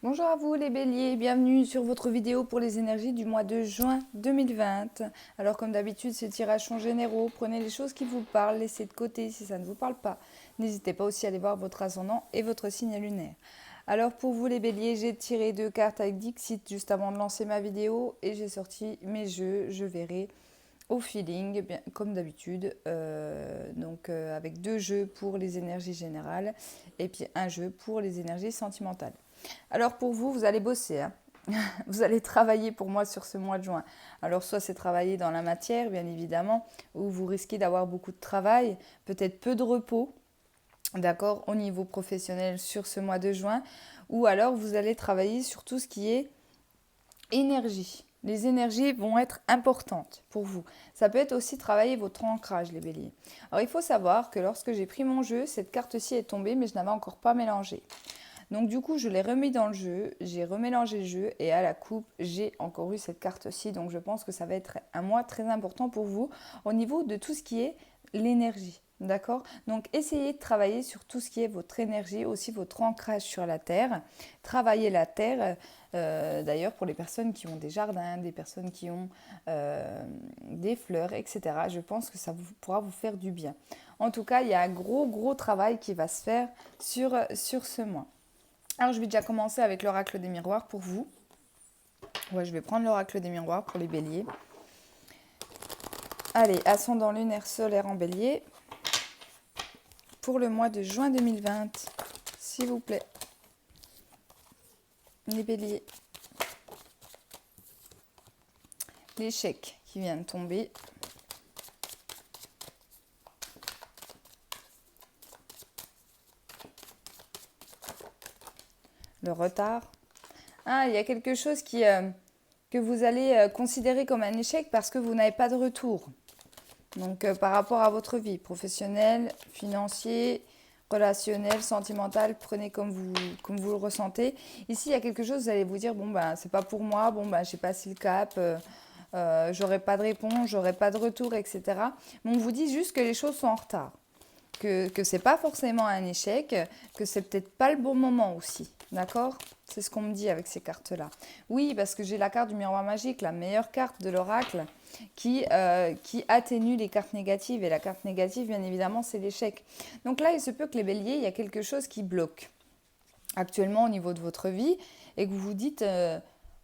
Bonjour à vous les béliers, bienvenue sur votre vidéo pour les énergies du mois de juin 2020. Alors comme d'habitude, ces tirages sont généraux, prenez les choses qui vous parlent, laissez de côté si ça ne vous parle pas. N'hésitez pas aussi à aller voir votre ascendant et votre signe lunaire. Alors pour vous les béliers, j'ai tiré 2 cartes avec Dixit juste avant de lancer ma vidéo et j'ai sorti mes jeux, je verrai au feeling, bien, comme d'habitude, avec 2 jeux pour les énergies générales et puis un jeu pour les énergies sentimentales. Alors pour vous, vous allez bosser, hein. Vous allez travailler pour moi sur ce mois de juin. Alors soit c'est travailler dans la matière, bien évidemment, où vous risquez d'avoir beaucoup de travail, peut-être peu de repos, d'accord, au niveau professionnel sur ce mois de juin, ou alors vous allez travailler sur tout ce qui est énergie. Les énergies vont être importantes pour vous. Ça peut être aussi travailler votre ancrage, les béliers. Alors il faut savoir que lorsque j'ai pris mon jeu, cette carte-ci est tombée, mais je n'avais encore pas mélangé. Donc du coup, je l'ai remis dans le jeu, j'ai remélangé le jeu et à la coupe, j'ai encore eu cette carte-ci. Donc je pense que ça va être un mois très important pour vous au niveau de tout ce qui est l'énergie. D'accord. Donc essayez de travailler sur tout ce qui est votre énergie, aussi votre ancrage sur la terre. Travaillez la terre, d'ailleurs pour les personnes qui ont des jardins, des personnes qui ont des fleurs, etc. Je pense que ça pourra vous faire du bien. En tout cas, il y a un gros travail qui va se faire sur ce mois. Alors, je vais déjà commencer avec l'oracle des miroirs pour vous. Ouais, je vais prendre l'oracle des miroirs pour les béliers. Allez, ascendant lunaire solaire en bélier pour le mois de juin 2020, s'il vous plaît. Les béliers. L'échec qui vient de tomber. Le retard. Ah, il y a quelque chose que vous allez considérer comme un échec parce que vous n'avez pas de retour. Donc, par rapport à votre vie professionnelle, financier, relationnel, sentimental, prenez comme vous le ressentez. Ici, il y a quelque chose, vous allez vous dire, bon, ben, c'est pas pour moi, bon, ben, j'ai passé le cap, j'aurai pas de réponse, j'aurai pas de retour, etc. Mais on vous dit juste que les choses sont en retard, que c'est pas forcément un échec, que c'est peut-être pas le bon moment aussi, d'accord? C'est ce qu'on me dit avec ces cartes-là. Oui, parce que j'ai la carte du miroir magique, la meilleure carte de l'oracle, qui atténue les cartes négatives. Et la carte négative, bien évidemment, c'est l'échec. Donc là, il se peut que les béliers, il y a quelque chose qui bloque actuellement au niveau de votre vie et que vous vous dites,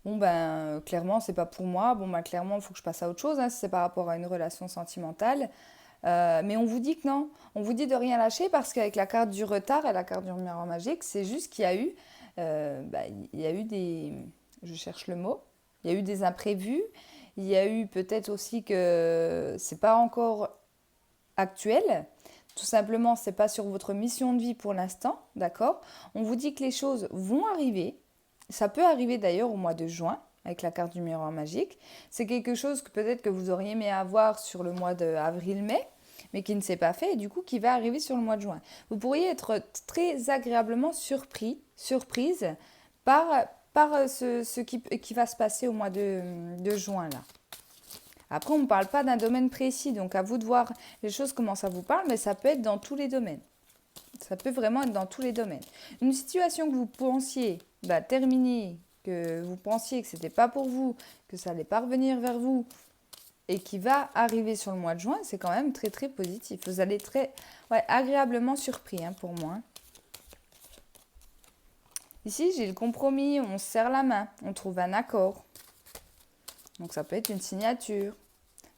bon ben, clairement, c'est pas pour moi. Bon ben, clairement, il faut que je passe à autre chose, hein, si c'est par rapport à une relation sentimentale. Mais on vous dit que non, on vous dit de rien lâcher parce qu'avec la carte du retard et la carte du miroir magique, c'est juste qu'il y a eu, il y a eu des, je cherche le mot, il y a eu des imprévus, il y a eu peut-être aussi que c'est pas encore actuel. Tout simplement, c'est pas sur votre mission de vie pour l'instant, d'accord? On vous dit que les choses vont arriver. Ça peut arriver d'ailleurs au mois de juin avec la carte du miroir magique. C'est quelque chose que peut-être que vous auriez aimé avoir sur le mois d'avril-mai, mais qui ne s'est pas fait et du coup qui va arriver sur le mois de juin. Vous pourriez être très agréablement surprise par ce qui va se passer au mois de juin là. Après, on ne parle pas d'un domaine précis, donc à vous de voir les choses, comment ça vous parle, mais ça peut être dans tous les domaines. Ça peut vraiment être dans tous les domaines. Une situation que vous pensiez terminer, que vous pensiez que ce n'était pas pour vous, que ça n'allait pas revenir vers vous, et qui va arriver sur le mois de juin, c'est quand même très positif. Vous allez être agréablement surpris, hein, pour moi. Ici, j'ai le compromis, on se serre la main, on trouve un accord. Donc ça peut être une signature.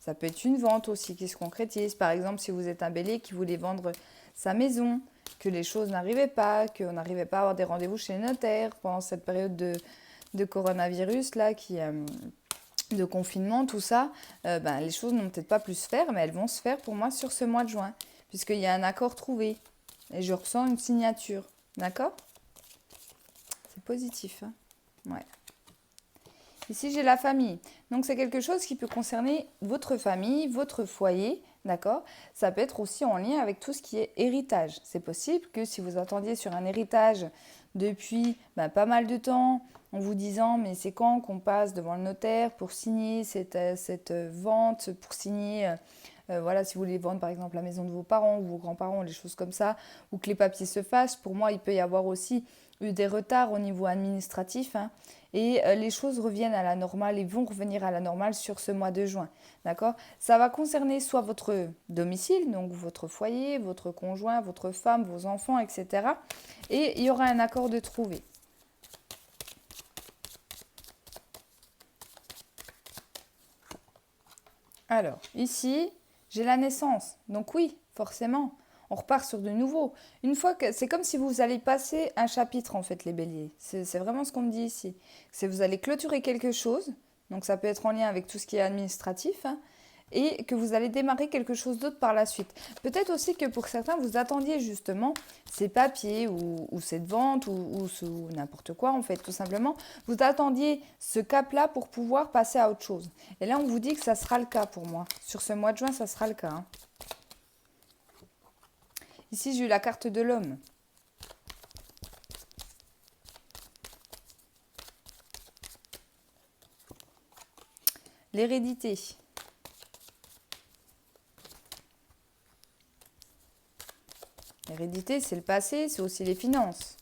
Ça peut être une vente aussi qui se concrétise. Par exemple, si vous êtes un bélier qui voulait vendre sa maison, que les choses n'arrivaient pas, qu'on n'arrivait pas à avoir des rendez-vous chez les notaires pendant cette période de coronavirus, là, de confinement, tout ça, les choses n'ont peut-être pas pu se faire, mais elles vont se faire pour moi sur ce mois de juin, puisqu'il y a un accord trouvé. Et je ressens une signature. D'accord? C'est positif. Hein, ouais. Ici, j'ai la famille. Donc, c'est quelque chose qui peut concerner votre famille, votre foyer, d'accord? Ça peut être aussi en lien avec tout ce qui est héritage. C'est possible que si vous attendiez sur un héritage depuis pas mal de temps, en vous disant, mais c'est quand qu'on passe devant le notaire pour signer cette vente, pour signer, voilà, si vous voulez vendre par exemple la maison de vos parents ou vos grands-parents, les choses comme ça, ou que les papiers se fassent. Pour moi, il peut y avoir aussi eu des retards au niveau administratif, hein, et les choses reviennent à la normale et vont revenir à la normale sur ce mois de juin. D'accord? Ça va concerner soit votre domicile, donc votre foyer, votre conjoint, votre femme, vos enfants, etc. Et il y aura un accord de trouver. Alors, ici, j'ai la naissance. Donc oui, forcément, on repart sur de nouveau. Une fois que c'est comme si vous allez passer un chapitre en fait, les béliers. C'est vraiment ce qu'on me dit ici. C'est vous allez clôturer quelque chose. Donc ça peut être en lien avec tout ce qui est administratif, hein, et que vous allez démarrer quelque chose d'autre par la suite. Peut-être aussi que pour certains, vous attendiez justement ces papiers ou cette vente ou n'importe quoi en fait, tout simplement. Vous attendiez ce cap-là pour pouvoir passer à autre chose. Et là, on vous dit que ça sera le cas pour moi. Sur ce mois de juin, ça sera le cas, hein. Ici, j'ai eu la carte de l'homme. L'hérédité. L'hérédité, c'est le passé, c'est aussi les finances.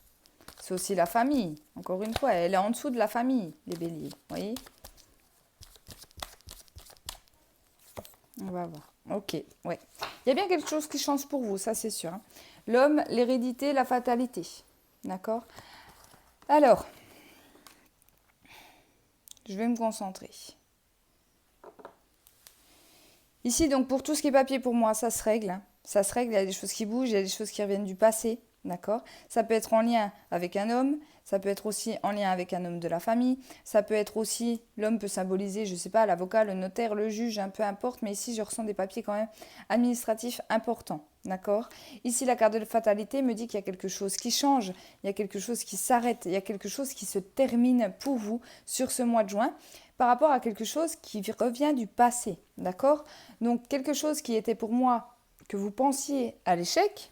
C'est aussi la famille. Encore une fois, elle est en dessous de la famille, les béliers. Vous voyez? On va voir. Ok, ouais. Il y a bien quelque chose qui change pour vous, ça c'est sûr, hein. L'homme, l'hérédité, la fatalité. D'accord? Alors, je vais me concentrer. Ici, donc, pour tout ce qui est papier, pour moi, ça se règle, hein. Ça se règle, il y a des choses qui bougent, il y a des choses qui reviennent du passé. D'accord? Ça peut être en lien avec un homme, ça peut être aussi en lien avec un homme de la famille, ça peut être aussi, l'homme peut symboliser, je ne sais pas, l'avocat, le notaire, le juge, un peu importe, mais ici je ressens des papiers quand même administratifs importants. D'accord? Ici la carte de fatalité me dit qu'il y a quelque chose qui change, il y a quelque chose qui s'arrête, il y a quelque chose qui se termine pour vous sur ce mois de juin par rapport à quelque chose qui revient du passé. D'accord? Donc quelque chose qui était pour moi que vous pensiez à l'échec,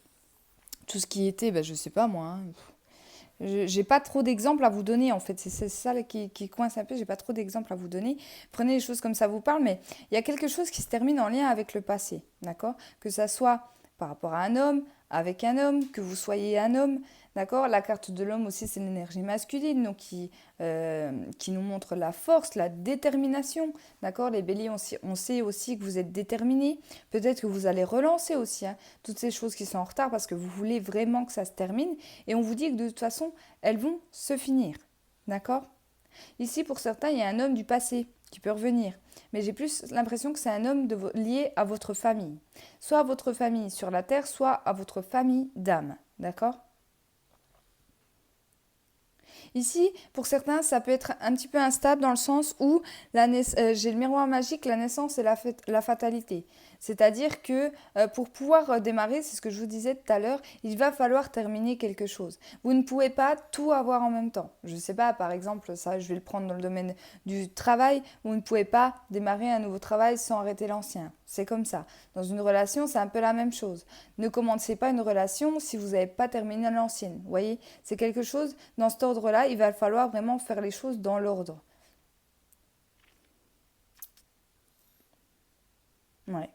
tout ce qui était, ben, je sais pas moi, hein. J'ai pas trop d'exemples à vous donner en fait, c'est ça là qui coince un peu, j'ai pas trop d'exemples à vous donner. Prenez les choses comme ça vous parle, mais il y a quelque chose qui se termine en lien avec le passé, d'accord? Que ça soit par rapport à un homme, avec un homme, que vous soyez un homme, d'accord? La carte de l'homme aussi, c'est l'énergie masculine, donc qui nous montre la force, la détermination, d'accord? Les béliers, on sait aussi que vous êtes déterminés, peut-être que vous allez relancer aussi, hein, toutes ces choses qui sont en retard parce que vous voulez vraiment que ça se termine, et on vous dit que de toute façon, elles vont se finir, d'accord? Ici, pour certains, il y a un homme du passé qui peut revenir. Mais j'ai plus l'impression que c'est un homme lié à votre famille. Soit à votre famille sur la terre, soit à votre famille d'âme. D'accord? Ici, pour certains, ça peut être un petit peu instable dans le sens où j'ai le miroir magique, la naissance et la fatalité. C'est-à-dire que pour pouvoir démarrer, c'est ce que je vous disais tout à l'heure, il va falloir terminer quelque chose. Vous ne pouvez pas tout avoir en même temps. Je ne sais pas, par exemple, ça je vais le prendre dans le domaine du travail, vous ne pouvez pas démarrer un nouveau travail sans arrêter l'ancien. C'est comme ça. Dans une relation, c'est un peu la même chose. Ne commencez pas une relation si vous n'avez pas terminé l'ancienne. Vous voyez, c'est quelque chose, dans cet ordre-là, il va falloir vraiment faire les choses dans l'ordre. Ouais.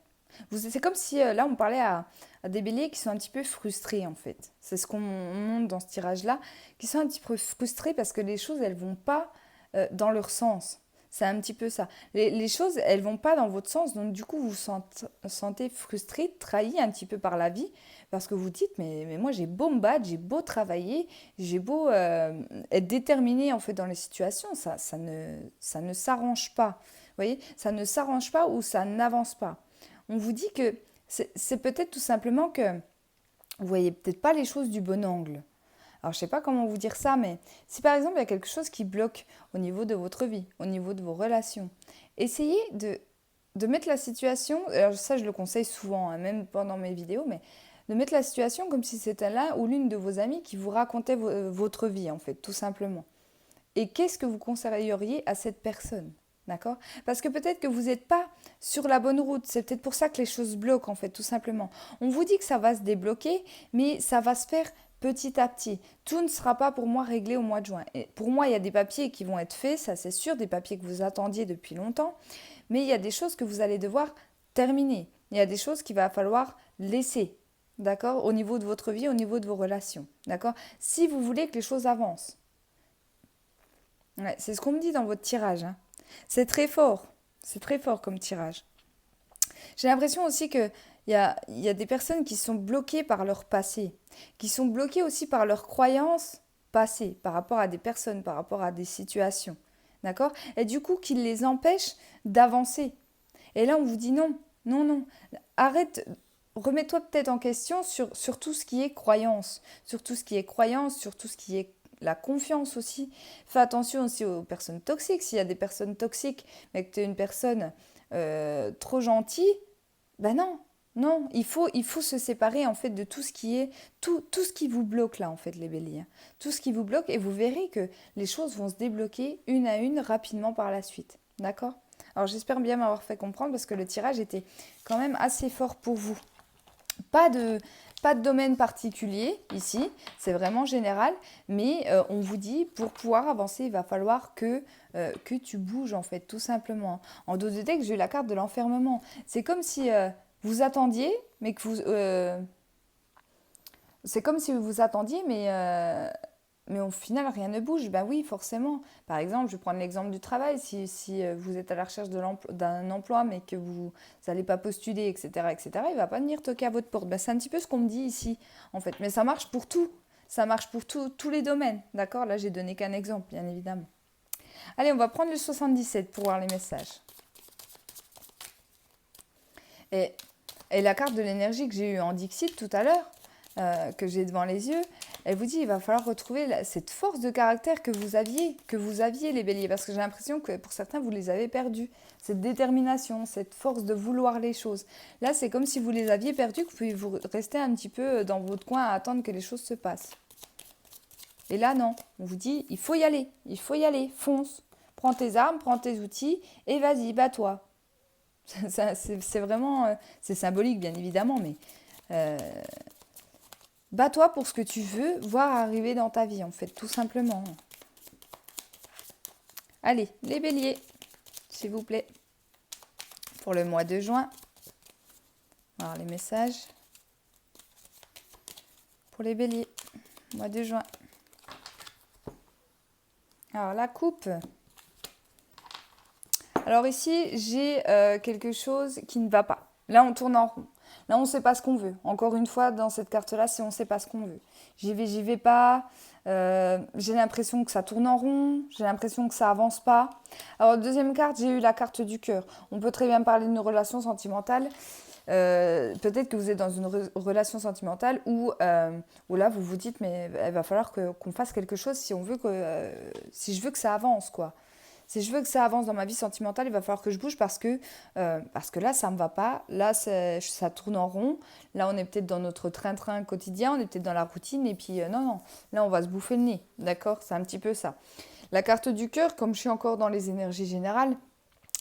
C'est comme si là on parlait à des béliers qui sont un petit peu frustrés en fait. C'est ce qu'on montre dans ce tirage-là, qui sont un petit peu frustrés parce que les choses elles vont pas dans leur sens. C'est un petit peu ça. Les choses elles vont pas dans votre sens, donc du coup vous vous sentez frustré, trahi un petit peu par la vie parce que vous dites mais moi j'ai beau me battre, j'ai beau travailler, j'ai beau être déterminé en fait dans les situations, ça ne s'arrange pas. Vous voyez, ça ne s'arrange pas ou ça n'avance pas. On vous dit que c'est peut-être tout simplement que vous voyez peut-être pas les choses du bon angle. Alors je sais pas comment vous dire ça, mais si par exemple il y a quelque chose qui bloque au niveau de votre vie, au niveau de vos relations, essayez de mettre la situation, alors ça je le conseille souvent, hein, même pendant mes vidéos, mais de mettre la situation comme si c'était l'un ou l'une de vos amis qui vous racontait votre vie en fait, tout simplement. Et qu'est-ce que vous conseilleriez à cette personne? D'accord? Parce que peut-être que vous n'êtes pas sur la bonne route. C'est peut-être pour ça que les choses bloquent, en fait, tout simplement. On vous dit que ça va se débloquer, mais ça va se faire petit à petit. Tout ne sera pas pour moi réglé au mois de juin. Et pour moi, il y a des papiers qui vont être faits, ça c'est sûr, des papiers que vous attendiez depuis longtemps, mais il y a des choses que vous allez devoir terminer. Il y a des choses qu'il va falloir laisser. d'accord, au niveau de votre vie, au niveau de vos relations, d'accord, si vous voulez que les choses avancent. Ouais, c'est ce qu'on me dit dans votre tirage, hein. C'est très fort comme tirage. J'ai l'impression aussi qu'il y a des personnes qui sont bloquées par leur passé, qui sont bloquées aussi par leurs croyances passées, par rapport à des personnes, par rapport à des situations, d'accord, et du coup, qui les empêchent d'avancer. Et là, on vous dit non, non, non. Arrête, remets-toi peut-être en question sur tout ce qui est croyance, sur tout ce qui est croyance, sur tout ce qui est la confiance aussi. Fais attention aussi aux personnes toxiques. S'il y a des personnes toxiques, mais que tu es une personne trop gentille, ben non, non, il faut se séparer en fait de tout ce qui est, tout ce qui vous bloque là en fait les béliers. Tout ce qui vous bloque et vous verrez que les choses vont se débloquer une à une rapidement par la suite. D'accord? Alors j'espère bien m'avoir fait comprendre parce que le tirage était quand même assez fort pour vous. Pas de, pas de domaine particulier ici, c'est vraiment général, mais on vous dit pour pouvoir avancer, il va falloir que tu bouges en fait, tout simplement. En dos de deck, j'ai eu la carte de l'enfermement. C'est comme si vous attendiez, mais que vous... c'est comme si vous attendiez, mais au final, rien ne bouge. Ben oui, forcément. Par exemple, je vais prendre l'exemple du travail. Si vous êtes à la recherche d'un emploi, mais que vous n'allez pas postuler, etc., etc., il ne va pas venir toquer à votre porte. Ben, c'est un petit peu ce qu'on me dit ici, en fait. Mais ça marche pour tout. Ça marche pour tous les domaines. D'accord? Là, j'ai donné qu'un exemple, bien évidemment. Allez, on va prendre le 77 pour voir les messages. Et, et la carte de l'énergie que j'ai eue en Dixit tout à l'heure, que j'ai devant les yeux, elle vous dit il va falloir retrouver cette force de caractère que vous aviez les béliers, parce que j'ai l'impression que pour certains vous les avez perdus, cette détermination, cette force de vouloir les choses. Là c'est comme si vous les aviez perdus, que vous pouvez vous rester un petit peu dans votre coin à attendre que les choses se passent. Et là non, on vous dit il faut y aller, fonce, prends tes armes, prends tes outils et vas-y, bats-toi. C'est vraiment, c'est symbolique bien évidemment, mais... bats-toi pour ce que tu veux voir arriver dans ta vie, en fait, tout simplement. Allez, les béliers, s'il vous plaît. Pour le mois de juin. Alors, les messages. Pour les béliers, mois de juin. Alors, la coupe. Alors ici, j'ai quelque chose qui ne va pas. Là, on tourne en rond. Là, on ne sait pas ce qu'on veut. Encore une fois, dans cette carte-là, c'est on ne sait pas ce qu'on veut. J'y vais pas. J'ai l'impression que ça tourne en rond. J'ai l'impression que ça avance pas. Alors, deuxième carte, j'ai eu la carte du cœur. On peut très bien parler d'une relation sentimentale. Peut-être que vous êtes dans une relation sentimentale où là, vous vous dites, mais il va falloir qu'on fasse quelque chose si je veux que ça avance, quoi. Si je veux que ça avance dans ma vie sentimentale, il va falloir que je bouge parce que là, ça ne me va pas. Là, ça tourne en rond. Là, on est peut-être dans notre train-train quotidien, on est peut-être dans la routine. Et puis, non. Là, on va se bouffer le nez. D'accord? C'est un petit peu ça. La carte du cœur, comme je suis encore dans les énergies générales,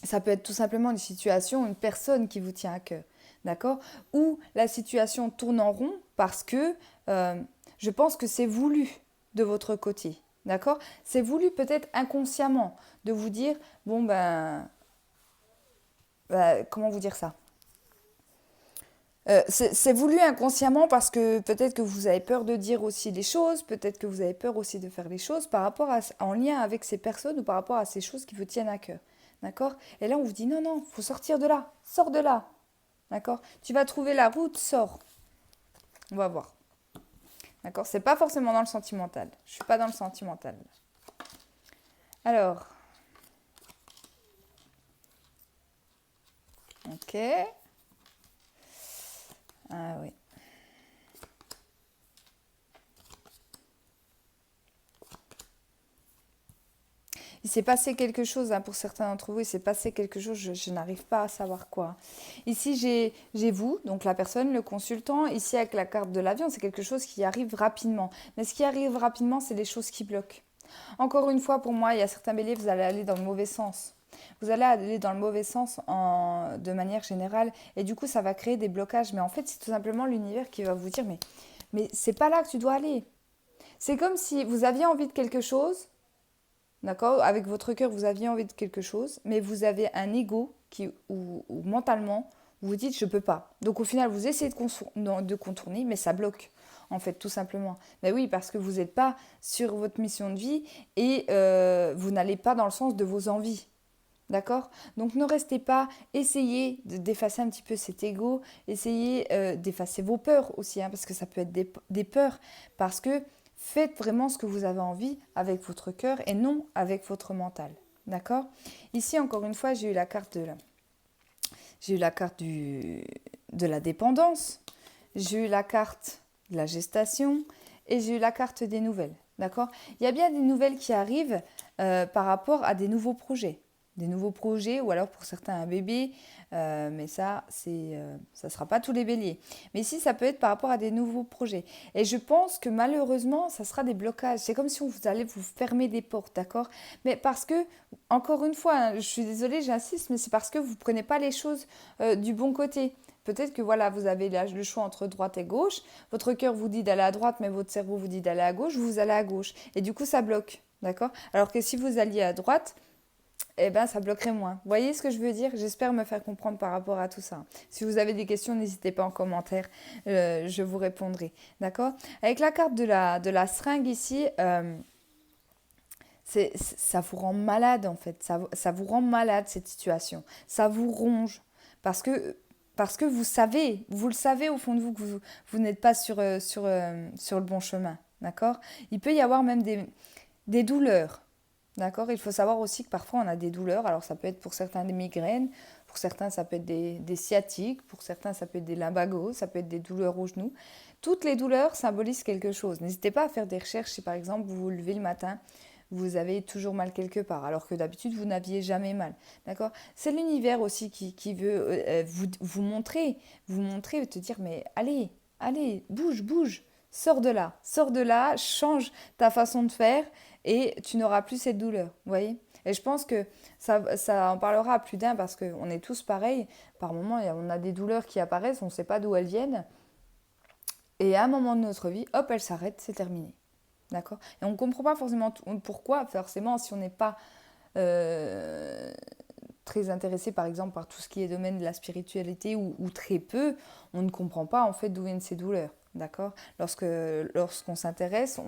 ça peut être tout simplement une situation, une personne qui vous tient à cœur. D'accord? Ou la situation tourne en rond parce que je pense que c'est voulu de votre côté. D'accord? C'est voulu peut-être inconsciemment de vous dire, bon comment vous dire ça? C'est voulu inconsciemment parce que peut-être que vous avez peur de dire aussi les choses, peut-être que vous avez peur aussi de faire les choses en lien avec ces personnes ou par rapport à ces choses qui vous tiennent à cœur. D'accord? Et là, on vous dit, non, faut sortir de là, sors de là. D'accord? Tu vas trouver la route, sors. On va voir. D'accord? C'est pas forcément dans le sentimental. Je suis pas dans le sentimental. Alors. Ok. Ah oui. Il s'est passé quelque chose, hein, pour certains d'entre vous, il s'est passé quelque chose, je n'arrive pas à savoir quoi. Ici, j'ai vous, donc la personne, le consultant. Ici, avec la carte de l'avion, c'est quelque chose qui arrive rapidement. Mais ce qui arrive rapidement, c'est les choses qui bloquent. Encore une fois, pour moi, il y a certains béliers, vous allez aller dans le mauvais sens. Vous allez aller dans le mauvais sens de manière générale. Et du coup, ça va créer des blocages. Mais en fait, c'est tout simplement l'univers qui va vous dire, mais c'est pas là que tu dois aller. C'est comme si vous aviez envie de quelque chose. D'accord? Avec votre cœur, vous aviez envie de quelque chose, mais vous avez un ego où mentalement, Vous vous dites, je peux pas. Donc au final, vous essayez de contourner, mais ça bloque, en fait, tout simplement. Mais oui, parce que vous n'êtes pas sur votre mission de vie et vous n'allez pas dans le sens de vos envies. D'accord? Donc ne restez pas, essayez d'effacer un petit peu cet ego, essayez d'effacer vos peurs aussi, hein, parce que ça peut être des peurs, parce que faites vraiment ce que vous avez envie avec votre cœur et non avec votre mental. D'accord? Ici, encore une fois, j'ai eu la carte de la dépendance, j'ai eu la carte de la gestation et j'ai eu la carte des nouvelles. D'accord? Il y a bien des nouvelles qui arrivent par rapport à des nouveaux projets. Des nouveaux projets ou alors pour certains un bébé, mais ça sera pas tous les béliers. Mais ici, ça peut être par rapport à des nouveaux projets. Et je pense que malheureusement, ça sera des blocages. C'est comme si vous allez vous fermer des portes, d'accord? Mais parce que, encore une fois, hein, je suis désolée, j'insiste, mais c'est parce que vous ne prenez pas les choses du bon côté. Peut-être que voilà, vous avez le choix entre droite et gauche. Votre cœur vous dit d'aller à droite, mais votre cerveau vous dit d'aller à gauche. Vous allez à gauche. Et du coup, ça bloque, d'accord? Alors que si vous alliez à droite, eh ben, ça bloquerait moins. Vous voyez ce que je veux dire? J'espère me faire comprendre par rapport à tout ça. Si vous avez des questions, n'hésitez pas en commentaire, je vous répondrai. D'accord? Avec la carte de la seringue ici, ça vous rend malade en fait. Ça vous rend malade cette situation. Ça vous ronge. Parce que vous le savez au fond de vous que vous n'êtes pas sur le bon chemin. D'accord? Il peut y avoir même des douleurs. D'accord? Il faut savoir aussi que parfois on a des douleurs. Alors ça peut être pour certains des migraines, pour certains ça peut être des sciatiques, pour certains ça peut être des lumbagos, ça peut être des douleurs aux genoux. Toutes les douleurs symbolisent quelque chose. N'hésitez pas à faire des recherches si par exemple vous vous levez le matin, vous avez toujours mal quelque part, alors que d'habitude vous n'aviez jamais mal. D'accord? C'est l'univers aussi qui veut vous montrer, te dire mais allez, bouge. Sors de là, change ta façon de faire et tu n'auras plus cette douleur, vous voyez? Et je pense que ça en parlera à plus d'un parce qu'on est tous pareils. Par moments, on a des douleurs qui apparaissent, on ne sait pas d'où elles viennent. Et à un moment de notre vie, hop, elles s'arrêtent, c'est terminé. D'accord? Et on ne comprend pas forcément pourquoi, forcément, si on n'est pas très intéressé, par exemple, par tout ce qui est domaine de la spiritualité ou très peu, on ne comprend pas, en fait, d'où viennent ces douleurs. D'accord? Lorsqu'on s'intéresse,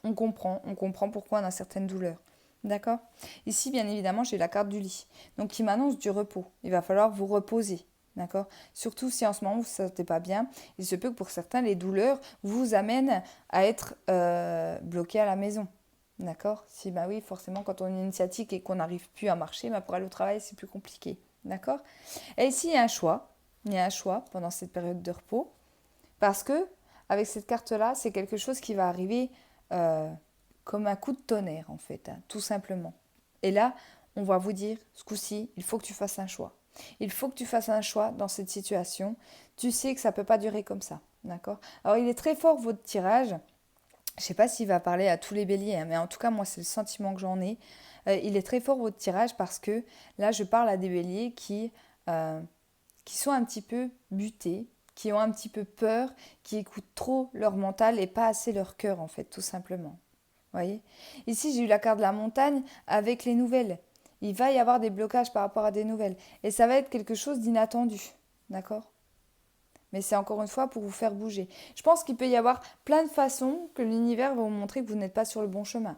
on comprend pourquoi on a certaines douleurs. D'accord? Ici, bien évidemment, j'ai la carte du lit, donc qui m'annonce du repos. Il va falloir vous reposer. D'accord? Surtout si en ce moment vous ne vous sentez pas bien, il se peut que pour certains, les douleurs vous amènent à être bloqué à la maison. D'accord? Si, bah oui, forcément, quand on est une sciatique et qu'on n'arrive plus à marcher, bah pour aller au travail, c'est plus compliqué. D'accord? Et ici, il y a un choix. Il y a un choix pendant cette période de repos. Parce que, avec cette carte-là, c'est quelque chose qui va arriver comme un coup de tonnerre, en fait, hein, tout simplement. Et là, on va vous dire, ce coup-ci, il faut que tu fasses un choix. Il faut que tu fasses un choix dans cette situation. Tu sais que ça ne peut pas durer comme ça. D'accord? Alors, il est très fort, votre tirage. Je ne sais pas s'il va parler à tous les béliers, hein, mais en tout cas, moi, c'est le sentiment que j'en ai. Il est très fort, votre tirage, parce que là, je parle à des béliers qui sont un petit peu butés, qui ont un petit peu peur, qui écoutent trop leur mental et pas assez leur cœur, en fait, tout simplement. Voyez? Ici, j'ai eu la carte de la montagne avec les nouvelles. Il va y avoir des blocages par rapport à des nouvelles. Et ça va être quelque chose d'inattendu. D'accord? Mais c'est encore une fois pour vous faire bouger. Je pense qu'il peut y avoir plein de façons que l'univers va vous montrer que vous n'êtes pas sur le bon chemin.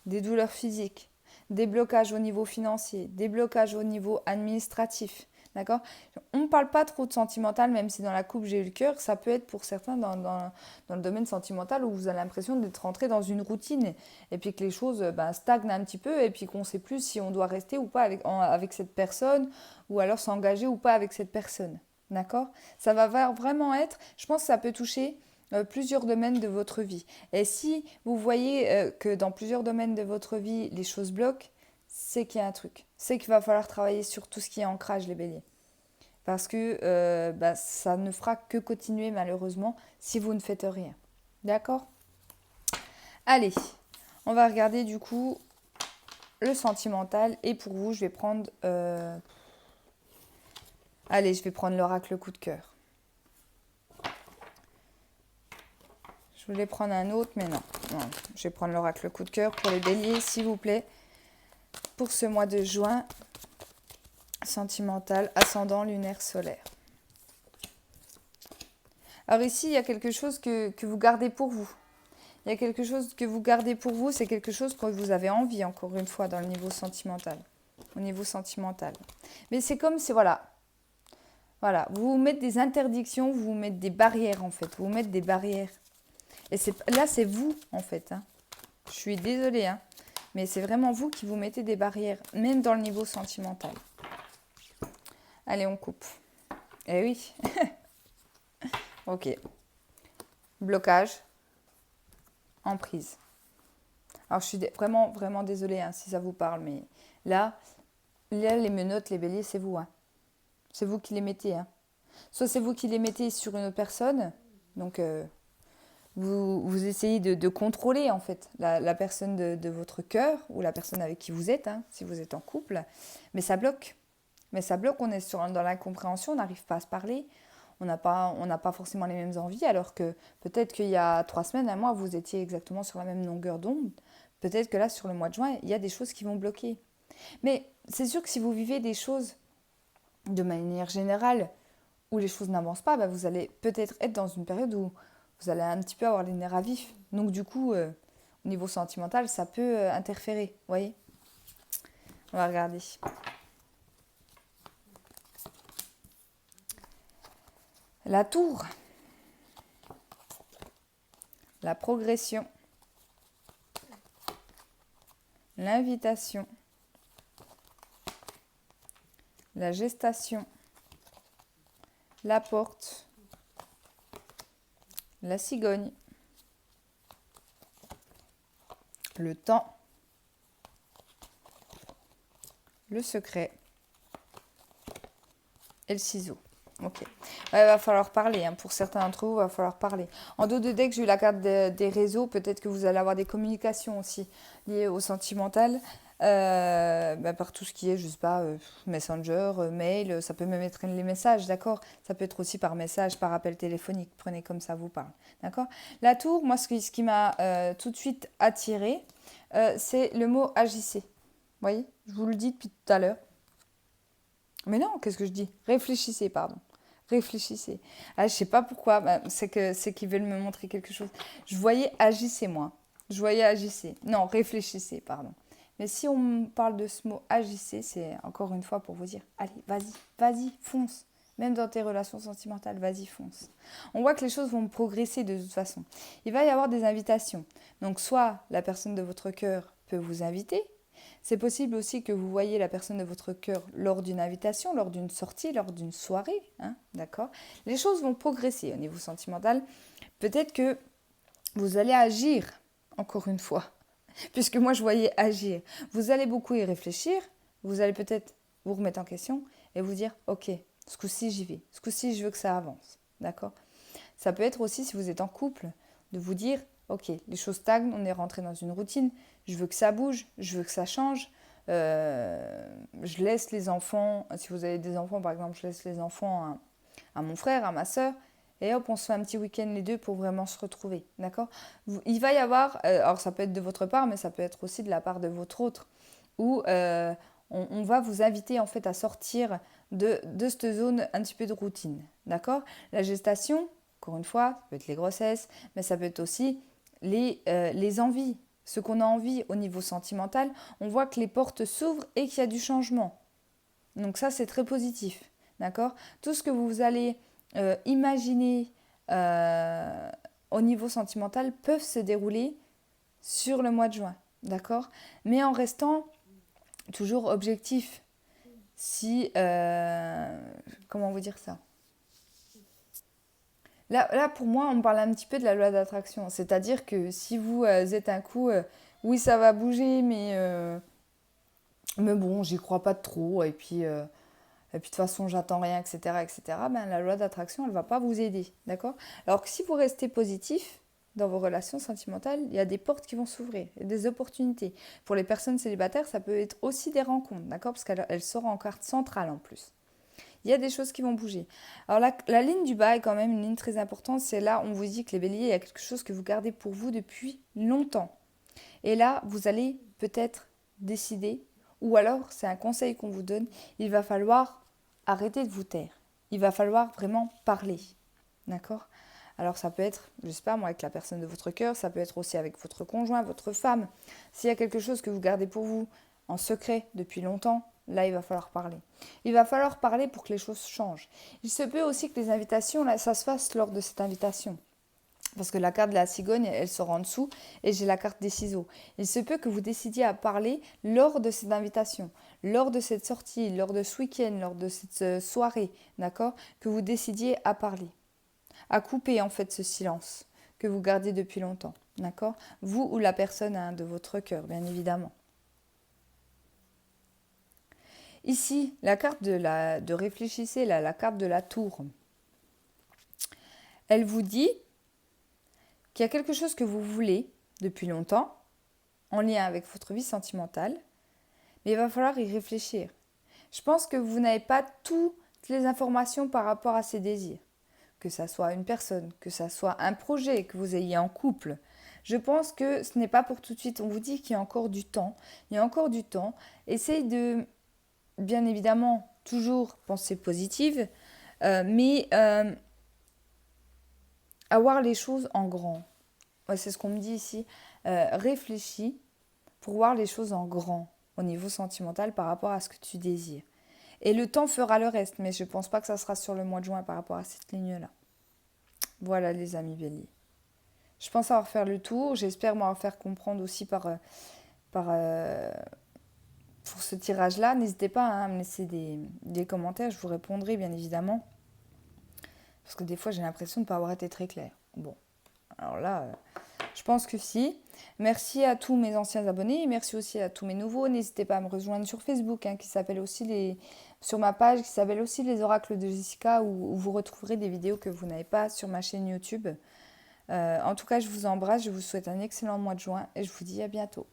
Des douleurs physiques, des blocages au niveau financier, des blocages au niveau administratif. D'accord? On ne parle pas trop de sentimental, même si dans la coupe j'ai eu le cœur. Ça peut être pour certains dans le domaine sentimental où vous avez l'impression d'être rentré dans une routine et puis que les choses stagnent un petit peu et puis qu'on ne sait plus si on doit rester ou pas avec cette personne ou alors s'engager ou pas avec cette personne. D'accord? Ça va vraiment être, je pense que ça peut toucher plusieurs domaines de votre vie. Et si vous voyez que dans plusieurs domaines de votre vie, les choses bloquent, c'est qu'il y a un truc. C'est qu'il va falloir travailler sur tout ce qui est ancrage, les béliers. Parce que ça ne fera que continuer, malheureusement, si vous ne faites rien. D'accord? Allez, on va regarder du coup le sentimental. Et pour vous, je vais prendre... Allez, je vais prendre l'oracle coup de cœur. Je voulais prendre un autre, mais non. Je vais prendre l'oracle coup de cœur pour les béliers, s'il vous plaît. Pour ce mois de juin, sentimental, ascendant lunaire solaire. Alors ici, il y a quelque chose que vous gardez pour vous. Il y a quelque chose que vous gardez pour vous, c'est quelque chose que vous avez envie, encore une fois, dans le niveau sentimental. Au niveau sentimental. Mais c'est comme si, voilà, vous vous mettez des interdictions, vous vous mettez des barrières, en fait. Vous vous mettez des barrières. Et là, c'est vous, en fait. Hein. Je suis désolée, hein, mais c'est vraiment vous qui vous mettez des barrières, même dans le niveau sentimental. Allez, on coupe. Eh oui. Ok. Blocage. Emprise. Alors, je suis vraiment, vraiment désolée hein, si ça vous parle, mais là, les menottes, les béliers, c'est vous. Hein. C'est vous qui les mettez. Hein. Soit c'est vous qui les mettez sur une autre personne, donc vous essayez de contrôler en fait la personne de votre cœur ou la personne avec qui vous êtes, hein, si vous êtes en couple, mais ça bloque. On est dans l'incompréhension, on n'arrive pas à se parler, on n'a pas forcément les mêmes envies, alors que peut-être qu'il y a 3 semaines, un mois, vous étiez exactement sur la même longueur d'onde. Peut-être que là, sur le mois de juin, il y a des choses qui vont bloquer. Mais c'est sûr que si vous vivez des choses de manière générale où les choses n'avancent pas, vous allez peut-être être dans une période où vous allez un petit peu avoir les nerfs à vif. Donc du coup, au niveau sentimental, ça peut interférer. Vous voyez ? On va regarder. La tour. La progression. L'invitation. La gestation. La porte. La cigogne. Le temps. Le secret. Et le ciseau. Ok. Il va falloir parler. Hein. Pour certains d'entre vous, il va falloir parler. En dos de deck, j'ai eu la carte des réseaux. Peut-être que vous allez avoir des communications aussi liées au sentimental. Par tout ce qui est, je sais pas, Messenger, mail. Ça peut même être les messages, d'accord ? Ça peut être aussi par message, par appel téléphonique. Prenez comme ça vous parle. D'accord ? La tour, moi, ce qui m'a tout de suite attiré, c'est le mot agissez. Vous voyez ? Je vous le dis depuis tout à l'heure. Mais non, qu'est-ce que je dis ? Réfléchissez, pardon. Réfléchissez. Ah, je sais pas pourquoi, c'est qu'ils veulent me montrer quelque chose. Je voyais agissez, moi. Je voyais agissez. Non, réfléchissez, pardon. Mais si on me parle de ce mot agissez, c'est encore une fois pour vous dire, allez, vas-y, fonce. Même dans tes relations sentimentales, vas-y, fonce. On voit que les choses vont progresser de toute façon. Il va y avoir des invitations. Donc, soit la personne de votre cœur peut vous inviter. C'est possible aussi que vous voyez la personne de votre cœur lors d'une invitation, lors d'une sortie, lors d'une soirée. Hein, d'accord ? Les choses vont progresser au niveau sentimental. Peut-être que vous allez agir, encore une fois, puisque moi je voyais agir. Vous allez beaucoup y réfléchir, vous allez peut-être vous remettre en question et vous dire, ok, ce coup-ci j'y vais, ce coup-ci je veux que ça avance. D'accord ? Ça peut être aussi, si vous êtes en couple, de vous dire, ok, les choses stagnent, on est rentré dans une routine, je veux que ça bouge, je veux que ça change. Je laisse les enfants, si vous avez des enfants par exemple, je laisse les enfants à mon frère, à ma soeur, et hop, on se fait un petit week-end les deux pour vraiment se retrouver, d'accord ? Il va y avoir, alors ça peut être de votre part, mais ça peut être aussi de la part de votre autre, où on va vous inviter en fait à sortir de cette zone un petit peu de routine, d'accord ? La gestation, encore une fois, ça peut être les grossesses, mais ça peut être aussi les envies, ce qu'on a envie au niveau sentimental. On voit que les portes s'ouvrent et qu'il y a du changement. Donc ça, c'est très positif, d'accord ? Tout ce que vous allez imaginer au niveau sentimental peuvent se dérouler sur le mois de juin, d'accord ? Mais en restant toujours objectif. Si, comment vous dire ça ? Là, pour moi, on parle un petit peu de la loi d'attraction. C'est-à-dire que si vous êtes un coup, oui, ça va bouger, mais bon, j'y crois pas trop. Et puis de toute façon, j'attends rien, etc., etc. La loi d'attraction, elle ne va pas vous aider. D'accord ? Alors que si vous restez positif dans vos relations sentimentales, il y a des portes qui vont s'ouvrir, il y a des opportunités. Pour les personnes célibataires, ça peut être aussi des rencontres, d'accord ? Parce qu'elle sort en carte centrale en plus. Il y a des choses qui vont bouger. Alors la ligne du bas est quand même une ligne très importante. C'est là, on vous dit que les béliers, il y a quelque chose que vous gardez pour vous depuis longtemps. Et là, vous allez peut-être décider, ou alors c'est un conseil qu'on vous donne, il va falloir arrêter de vous taire. Il va falloir vraiment parler. D'accord ? Alors ça peut être, je sais pas moi, avec la personne de votre cœur, ça peut être aussi avec votre conjoint, votre femme. S'il y a quelque chose que vous gardez pour vous en secret depuis longtemps, là il va falloir parler. Il va falloir parler pour que les choses changent. Il se peut aussi que les invitations, là, ça se fasse lors de cette invitation. Parce que la carte de la cigogne, elle sort en dessous et j'ai la carte des ciseaux. Il se peut que vous décidiez à parler lors de cette invitation, lors de cette sortie, lors de ce week-end, lors de cette soirée, d'accord? Que vous décidiez à parler, à couper en fait ce silence que vous gardez depuis longtemps, d'accord? Vous ou la personne hein, de votre cœur, bien évidemment. Ici, la carte de réfléchissez, là, la carte de la tour, elle vous dit qu'il y a quelque chose que vous voulez depuis longtemps, en lien avec votre vie sentimentale, mais il va falloir y réfléchir. Je pense que vous n'avez pas toutes les informations par rapport à ces désirs. Que ça soit une personne, que ça soit un projet que vous ayez en couple. Je pense que ce n'est pas pour tout de suite. On vous dit qu'il y a encore du temps. Il y a encore du temps. Essayez de, bien évidemment, toujours penser positive, mais avoir les choses en grand. Ouais, c'est ce qu'on me dit ici. Réfléchis pour voir les choses en grand au niveau sentimental par rapport à ce que tu désires. Et le temps fera le reste, mais je ne pense pas que ça sera sur le mois de juin par rapport à cette ligne-là. Voilà les amis béliers. Je pense avoir fait le tour. J'espère m'avoir fait comprendre aussi pour ce tirage-là. N'hésitez pas à me laisser des commentaires. Je vous répondrai bien évidemment. Parce que des fois, j'ai l'impression de ne pas avoir été très claire. Bon, alors là, je pense que si. Merci à tous mes anciens abonnés. Merci aussi à tous mes nouveaux. N'hésitez pas à me rejoindre sur Facebook, qui s'appelle aussi sur ma page, qui s'appelle aussi les oracles de Jessica, où vous retrouverez des vidéos que vous n'avez pas sur ma chaîne YouTube. En tout cas, je vous embrasse. Je vous souhaite un excellent mois de juin et je vous dis à bientôt.